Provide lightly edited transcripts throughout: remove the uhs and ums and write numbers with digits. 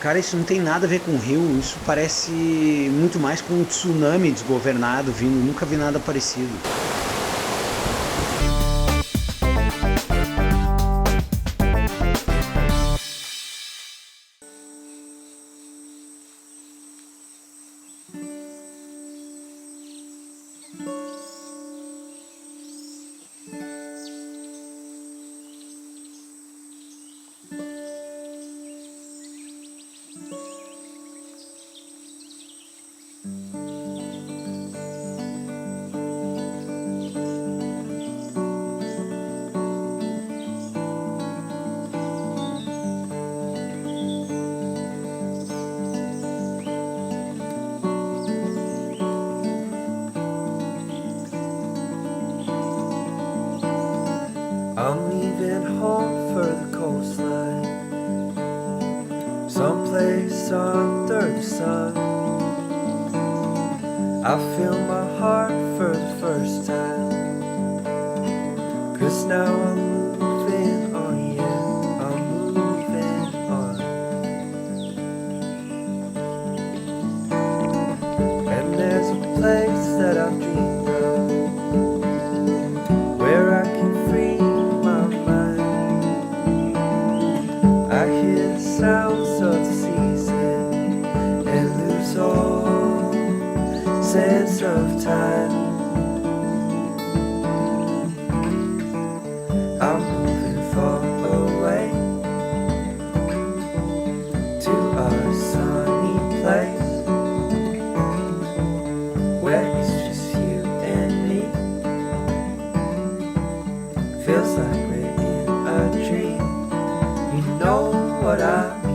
Cara, isso não tem nada a ver com o rio, isso parece muito mais com um tsunami desgovernado vindo, nunca vi nada parecido. I'm leaving home for the coastline, someplace under the sun. I feel my heart for the first time, 'cause now I'm moving on, yeah, I'm moving on. And there's a place that I've dreamed of, where I can free my mind. I hear the sounds of the season and lose all sense of time. I'm moving far away to a sunny place where it's just you and me. Feels like we're in a dream. You know what I mean.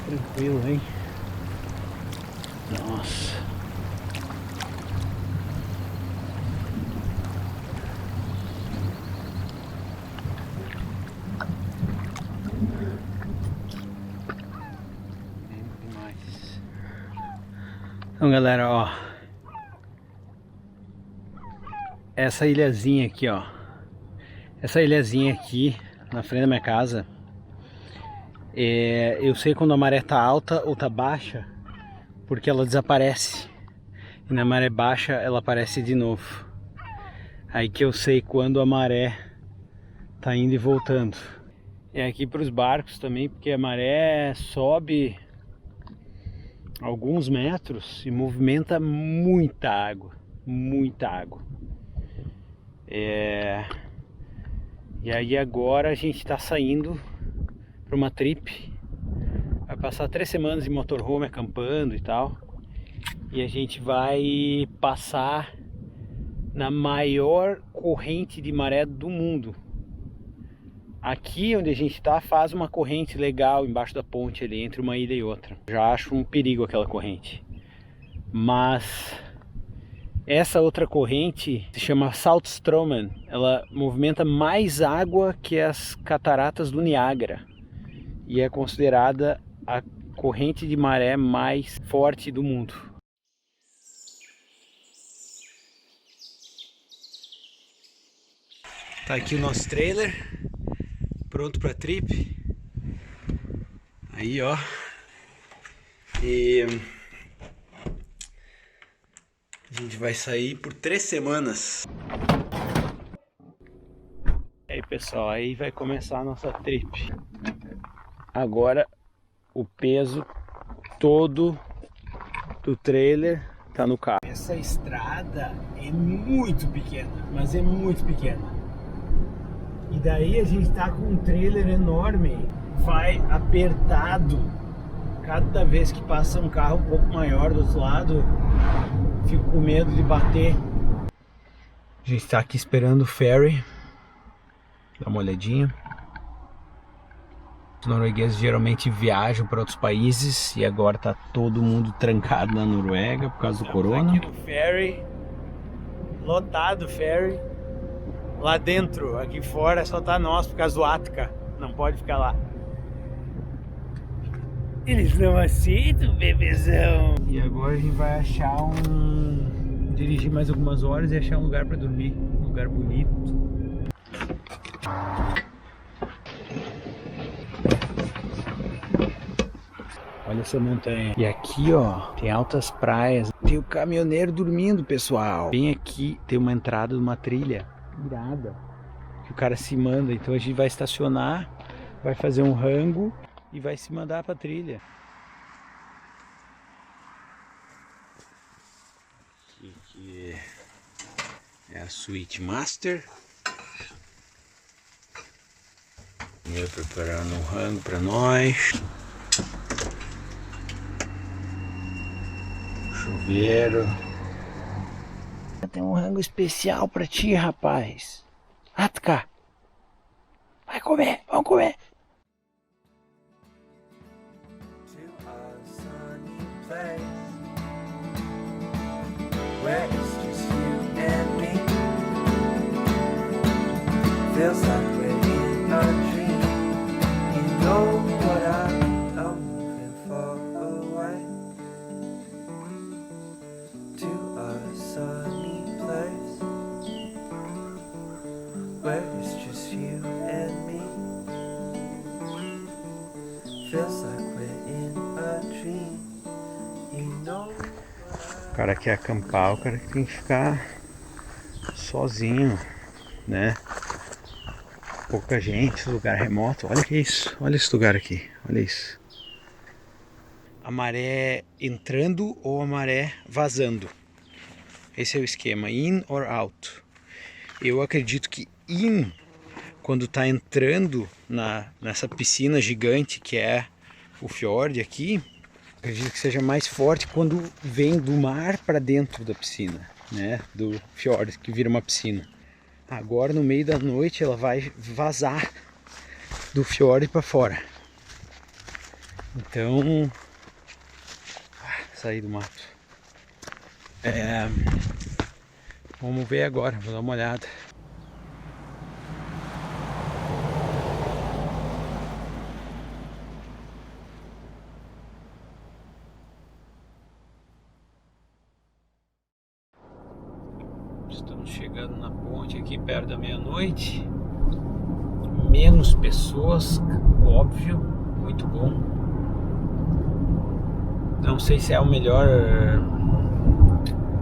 Tranquilo, hein? Nossa. Demais. Então, galera, ó. Essa ilhazinha aqui, ó. Essa ilhazinha aqui, na frente da minha casa. Eu sei quando a maré tá alta ou tá baixa, porque ela desaparece. E na maré baixa ela aparece de novo. Aí que eu sei quando a maré tá indo e voltando. É aqui para os barcos também, porque a maré sobe alguns metros e movimenta muita água. Muita água. E aí agora a gente tá saindo para uma trip, vai passar 3 semanas em motorhome acampando e tal, e a gente vai passar na maior corrente de maré do mundo. Aqui onde a gente tá faz uma corrente legal embaixo da ponte ali, entre uma ilha e outra. Já acho um perigo aquela corrente, mas essa outra corrente se chama Saltströmmen. Ela movimenta mais água que as cataratas do Niágara e é considerada a corrente de maré mais forte do mundo. Tá aqui o nosso trailer, pronto para trip. Aí, ó. E a gente vai sair por 3 semanas. E aí, pessoal, aí vai começar a nossa trip. Agora o peso todo do trailer tá no carro. Essa estrada é muito pequena, mas é muito pequena. E daí a gente tá com um trailer enorme, vai apertado. Cada vez que passa um carro um pouco maior do outro lado, fico com medo de bater. A gente tá aqui esperando o ferry. Dá uma olhadinha. Os noruegueses geralmente viajam para outros países e agora tá todo mundo trancado na Noruega por causa do corona. Aqui no ferry, lotado o ferry. Lá dentro, aqui fora só tá nós por causa do Atka. Não pode ficar lá. Eles não aceitam, bebezão. E agora a gente vai achar um dirigível dirigir mais algumas horas e achar um lugar para dormir, um lugar bonito. Olha essa montanha. E aqui, ó, tem altas praias. Tem o caminhoneiro dormindo, pessoal. Bem aqui tem uma entrada de uma trilha irada que o cara se manda. Então a gente vai estacionar, vai fazer um rango e vai se mandar pra trilha. Aqui é a Suite Master. Eu preparando um rango pra nós. Chuveiro. Tem um rango especial pra ti, rapaz. Atka, vai comer, vamos comer. To a sunny place where it's just you and me. Feels like we're in a dream. You know what I'm moving far away to a sunny place where it's just you and me. Feels like we're in a dream. You know. O cara quer acampar, o cara tem que ficar sozinho, né? Pouca gente, lugar remoto. Olha que isso, olha esse lugar aqui, olha isso. A maré entrando ou a maré vazando. Esse é o esquema, in or out. Eu acredito que in, quando tá entrando nessa piscina gigante que é o fiord aqui, acredito que seja mais forte quando vem do mar para dentro da piscina, né? Do fiord, que vira uma piscina. Agora no meio da noite ela vai vazar do fiord para fora. Então, sair do mato. Vamos ver agora, vou dar uma olhada. Estamos chegando na ponte aqui perto da meia-noite. Menos pessoas, óbvio, muito bom. Não sei se é o melhor,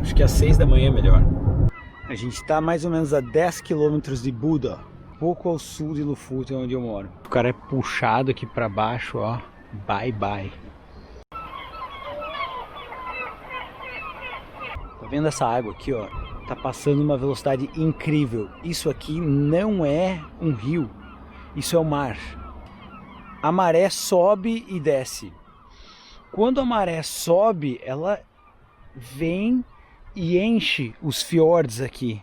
acho que às 6 da manhã é melhor. A gente está mais ou menos a 10 km de Buda, pouco ao sul de Lufut, onde eu moro. O cara é puxado aqui para baixo, ó, bye bye. Tá vendo essa água aqui, ó? Tá passando uma velocidade incrível. Isso aqui não é um rio, isso é o mar. A maré sobe e desce. Quando a maré sobe, ela vem e enche os fiordes aqui.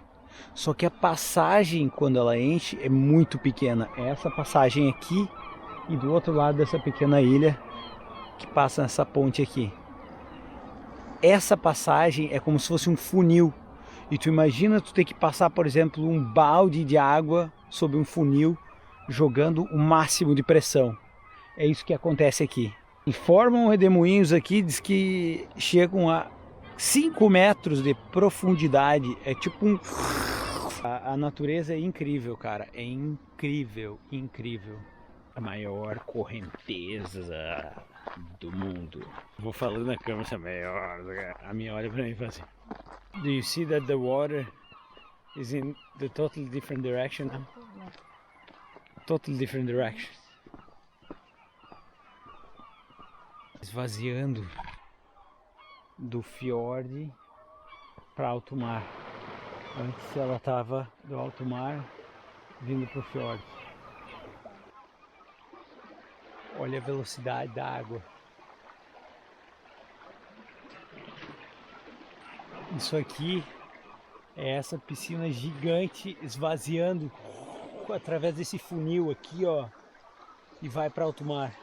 Só que a passagem, quando ela enche, é muito pequena. É essa passagem aqui e do outro lado dessa pequena ilha que passa nessa ponte aqui. Essa passagem é como se fosse um funil. E tu imagina tu ter que passar, por exemplo, um balde de água sobre um funil, jogando o máximo de pressão. É isso que acontece aqui. E formam redemoinhos aqui, diz que chegam a 5 metros de profundidade. É tipo um... A natureza é incrível, cara. É incrível, incrível. A maior correnteza do mundo. Vou falando na câmera, essa maior. A minha olha pra mim e fala assim: do you see that the water is in the totally different direction now? Totally different direction. Esvaziando do fiord para alto mar. Antes ela estava do alto mar vindo para o fiord. Olha a velocidade da água. Isso aqui é essa piscina gigante esvaziando através desse funil aqui, ó, e vai para alto mar.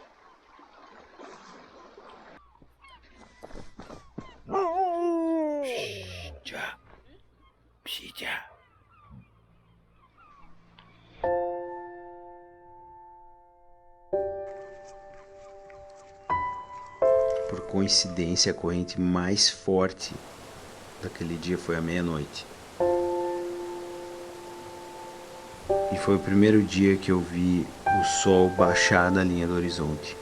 Por coincidência, a corrente mais forte daquele dia foi a meia-noite. E foi o primeiro dia que eu vi o sol baixar da linha do horizonte.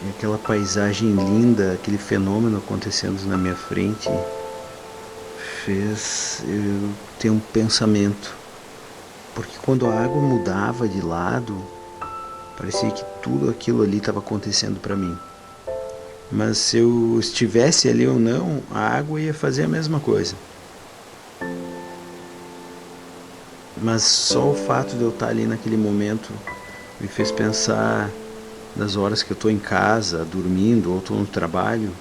E aquela paisagem linda, aquele fenômeno acontecendo na minha frente, fez eu ter um pensamento. Porque quando a água mudava de lado, parecia que tudo aquilo ali estava acontecendo para mim. Mas se eu estivesse ali ou não, a água ia fazer a mesma coisa. Mas só o fato de eu estar ali naquele momento me fez pensar nas horas que eu estou em casa, dormindo ou estou no trabalho,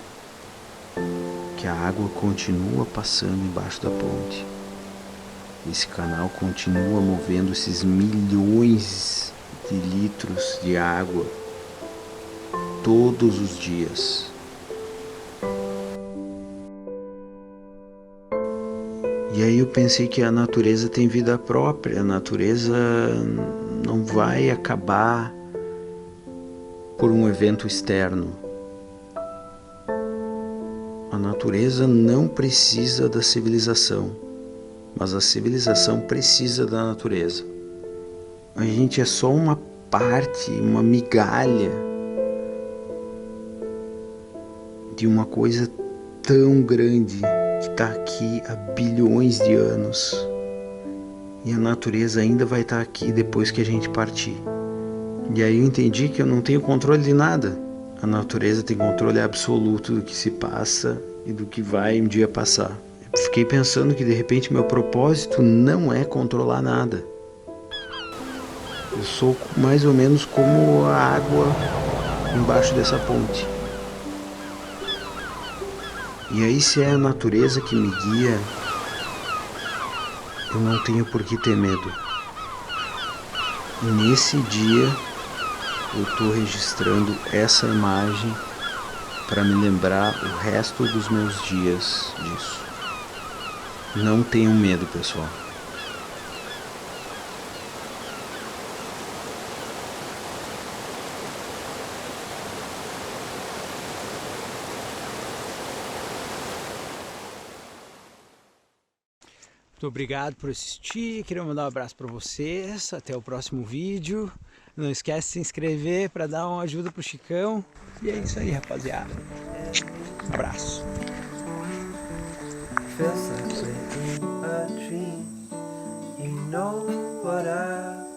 que a água continua passando embaixo da ponte. Esse canal continua movendo esses milhões de litros de água todos os dias. E aí eu pensei que a natureza tem vida própria, a natureza não vai acabar por um evento externo. A natureza não precisa da civilização, mas a civilização precisa da natureza. A gente é só uma parte, uma migalha de uma coisa tão grande que está aqui há bilhões de anos. E a natureza ainda vai estar aqui depois que a gente partir. E aí eu entendi que eu não tenho controle de nada. A natureza tem controle absoluto do que se passa e do que vai um dia passar. Eu fiquei pensando que de repente meu propósito não é controlar nada. Eu sou mais ou menos como a água embaixo dessa ponte. E aí, se é a natureza que me guia, eu não tenho por que ter medo. E nesse dia, eu estou registrando essa imagem para me lembrar o resto dos meus dias disso. Não tenham medo, pessoal. Muito obrigado por assistir, queria mandar um abraço para vocês, até o próximo vídeo. Não esquece de se inscrever para dar uma ajuda pro Chicão. E é isso aí, rapaziada. Abraço. Feels like we're in a dream. You know what I